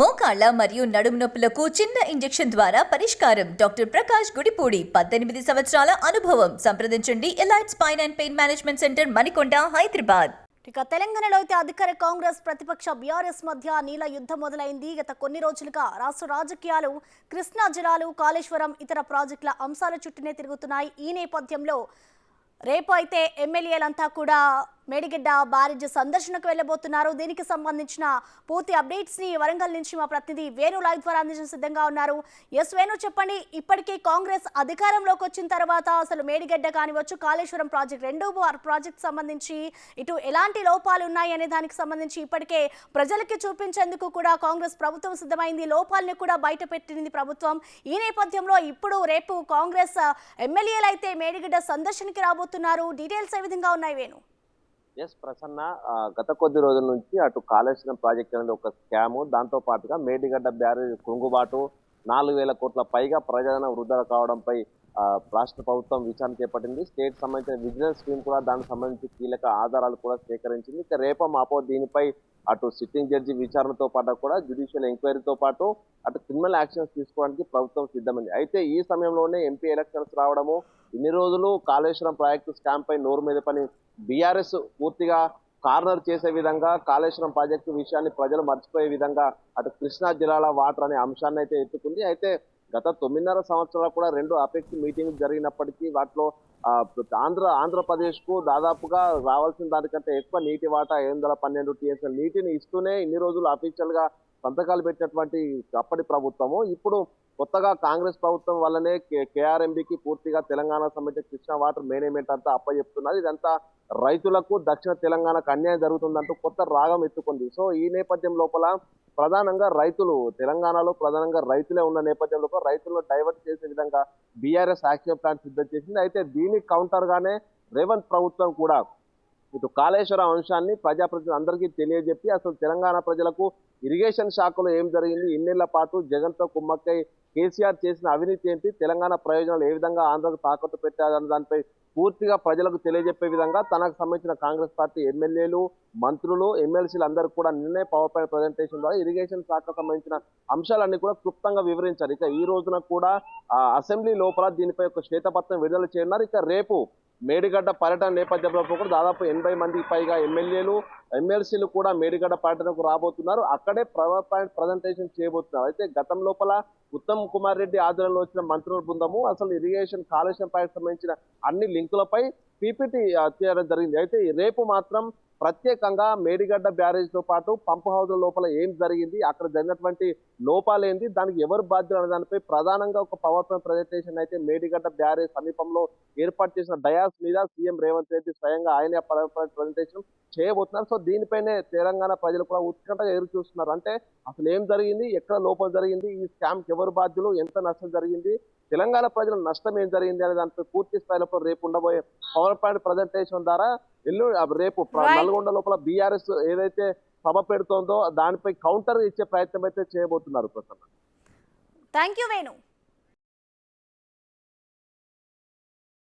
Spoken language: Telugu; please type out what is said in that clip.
మోకాళ్ల మరియు నడుము నొప్పులకు చిన్న ఇంజెక్షన్ ద్వారా పరిష్కారం. డాక్టర్ ప్రకాష్ గుడిపూడి 18 సంవత్సరాల అనుభవం. సంప్రదించండి elite spine and pain management centre, Manikonda, Hyderabad. ఇక తెలంగాణలో అయితే అధికార కాంగ్రెస్ ప్రతిపక్ష బీఆర్ఎస్ మధ్య నీల యుద్ధం మొదలైంది. గత కొన్ని రోజులుగా రాష్ట్ర రాజకీయాలు కృష్ణా జలాలు, కాళేశ్వరం, ఇతర ప్రాజెక్టుల అంశాల చుట్టూనే తిరుగుతున్నాయి. ఈ నేపథ్యంలో రేపు అయితే ఎమ్మెల్యేలంతా కూడా మేడిగడ్డ బ్యారేజ్ సందర్శనకు వెళ్ళబోతున్నారు. దీనికి సంబంధించిన పూర్తి అప్డేట్స్ ని వరంగల్ నుంచి మా ప్రతినిధి వేణు లైవ్ ద్వారా అందించడం సిద్ధంగా ఉన్నారు. ఎస్ వేణు, చెప్పండి. ఇప్పటికీ కాంగ్రెస్ అధికారంలోకి వచ్చిన తర్వాత అసలు మేడిగడ్డ కానివచ్చు, కాళేశ్వరం ప్రాజెక్ట్, రెండు ప్రాజెక్ట్ సంబంధించి ఇటు ఎలాంటి లోపాలు ఉన్నాయి అనే దానికి సంబంధించి ఇప్పటికే ప్రజలకి చూపించేందుకు కూడా కాంగ్రెస్ ప్రభుత్వం సిద్ధమైంది. లోపాలను కూడా బయట పెట్టింది ప్రభుత్వం. ఈ నేపథ్యంలో ఇప్పుడు రేపు కాంగ్రెస్ ఎమ్మెల్యేలు అయితే మేడిగడ్డ సందర్శనకి రాబోతున్నారు. డీటెయిల్స్ ఏ విధంగా ఉన్నాయి వేణు? ఎస్ ప్రసన్న, గత కొద్ది రోజుల నుంచి అటు కాళేశ్వరం ప్రాజెక్ట్ అనేది ఒక స్కాము, దాంతో పాటుగా మేడిగడ్డ బ్యారేజ్ కుంగుబాటు, 4,000 కోట్ల పైగా ప్రజలను వృధా కావడంపై రాష్ట్ర ప్రభుత్వం విచారణ చేపట్టింది. స్టేట్ సంబంధించిన విజిలెన్స్ టీం కూడా దానికి సంబంధించి కీలక ఆధారాలు కూడా సేకరించింది. ఇక రేపో మాపో దీనిపై అటు సిట్టింగ్ జడ్జి విచారణతో పాటు కూడా జ్యుడిషియల్ ఎంక్వైరీతో పాటు అటు క్రిమినల్ యాక్షన్స్ తీసుకోవడానికి ప్రభుత్వం సిద్ధమైంది. అయితే ఈ సమయంలోనే ఎంపీ ఎలక్షన్స్ రావడము, ఇన్ని రోజులు కాళేశ్వరం ప్రాజెక్టు స్కామ్ పై నోరు మీద పని బీఆర్ఎస్ పూర్తిగా కార్నర్ చేసే విధంగా కాళేశ్వరం ప్రాజెక్టు విషయాన్ని ప్రజలు మర్చిపోయే విధంగా అటు కృష్ణా జిల్లాల వాటర్ అనే అంశాన్ని అయితే ఎత్తుకుంది. అయితే గత 9.5 సంవత్సరాలు కూడా 2 అపెక్స్ మీటింగ్ జరిగినప్పటికీ వాటిలో ఆంధ్రప్రదేశ్ కు దాదాపుగా రావాల్సిన దానికంటే ఎక్కువ నీటి వాటా 712 TSL నీటిని ఇస్తూనే ఇన్ని రోజులు అఫీషియల్ గా సంతకాలు పెట్టినటువంటి అప్పటి ప్రభుత్వము ఇప్పుడు కొత్తగా కాంగ్రెస్ ప్రభుత్వం వల్లనే కేఆర్ఎంబికి పూర్తిగా తెలంగాణ సంబంధించిన కృష్ణా వాటర్ మేనేజ్మెంట్ అంతా అప్పచెప్తున్నది. ఇదంతా రైతులకు, దక్షిణ తెలంగాణకు అన్యాయం జరుగుతుందంటూ కొత్త రాగం ఎత్తుకుంది. సో ఈ నేపథ్యం లోపల ప్రధానంగా రైతులు, తెలంగాణలో ప్రధానంగా రైతులే ఉన్న నేపథ్యం లోపల రైతులను డైవర్ట్ చేసే విధంగా బీఆర్ఎస్ యాక్షన్ ప్లాన్ సిద్ధం చేసింది. అయితే దీనికి కౌంటర్ గానే రేవంత్ ప్రభుత్వం కూడా ఇటు కాళేశ్వరం అంశాన్ని ప్రజాప్రతినిధులు అందరికీ తెలియజెప్పి అసలు తెలంగాణ ప్రజలకు ఇరిగేషన్ శాఖలో ఏం జరిగింది, ఇన్నేళ్ల పాటు జగన్తో కుమ్మక్కై కేసీఆర్ చేసిన అవినీతి ఏంటి, తెలంగాణ ప్రయోజనాలు ఏ విధంగా ఆంధ్రకు తాకట్టు పెట్టారన్న దానిపై పూర్తిగా ప్రజలకు తెలియజెప్పే విధంగా తనకు సంబంధించిన కాంగ్రెస్ పార్టీ ఎమ్మెల్యేలు, మంత్రులు, ఎమ్మెల్సీలు అందరూ కూడా నిన్నే పవర్ పాయింట్ ప్రజెంటేషన్ ద్వారా ఇరిగేషన్ శాఖకు సంబంధించిన అంశాలన్నీ కూడా క్లుప్తంగా వివరించారు. ఇక ఈ రోజున కూడా అసెంబ్లీ లోపల దీనిపై ఒక శ్వేతపత్రం విడుదల చేయనున్నారు. ఇక రేపు మేడిగడ్డ పర్యటన నేపథ్యంలో కూడా దాదాపు 80 మందికి పైగా ఎమ్మెల్యేలు, ఎమ్మెల్సీలు కూడా మేడిగడ్డ పర్యటనకు రాబోతున్నారు. అక్కడే పవర్ పాయింట్ ప్రజెంటేషన్ చేయబోతున్నారు. అయితే గతం లోపల ఉత్తమ్ కుమార్ రెడ్డి ఆధ్వర్యంలో వచ్చిన మంత్రుల బృందము అసలు ఇరిగేషన్ కాళేశ్వరం ప్రాజెక్ట్ సంబంధించిన అన్ని లింకులపై పీపీటీ చేయడం జరిగింది. అయితే రేపు మాత్రం ప్రత్యేకంగా మేడిగడ్డ బ్యారేజ్ తో పాటు పంప్ హౌస్ లోపల ఏం జరిగింది, అక్కడ జరిగినటువంటి లోపాలేంది, దానికి ఎవరు బాధ్యులు అనే దానిపై ప్రధానంగా ఒక పవర్ పాయింట్ ప్రజెంటేషన్ అయితే మేడిగడ్డ బ్యారేజ్ సమీపంలో ఏర్పాటు చేసిన డయాస్ మీద సీఎం రేవంత్ రెడ్డి స్వయంగా ఆయన పవర్ పాయింట్ ప్రజెంటేషన్ చేయబోతున్నారు. సో దీనిపైనే తెలంగాణ ప్రజలు కూడా ఉత్కంఠగా ఎదురు చూస్తున్నారు. అంటే అసలు ఏం జరిగింది, ఎక్కడ లోపం జరిగింది, ఈ స్కామ్ ఎవరు బాధ్యులు, ఎంత నష్టం జరిగింది, తెలంగాణ ప్రజల నష్టం ఏం జరిగింది అనే దానిపై పూర్తి స్థాయిలో రేపు ఉండబోయే పవర్ పాయింట్ ప్రజెంటేషన్ ద్వారా రేపు నల్గొండ లోపల బీఆర్ఎస్ ఏదైతే సభ పెడుతోందో దానిపై కౌంటర్ ఇచ్చే ప్రయత్నం అయితే చేయబోతున్నారు. Thank you Venu.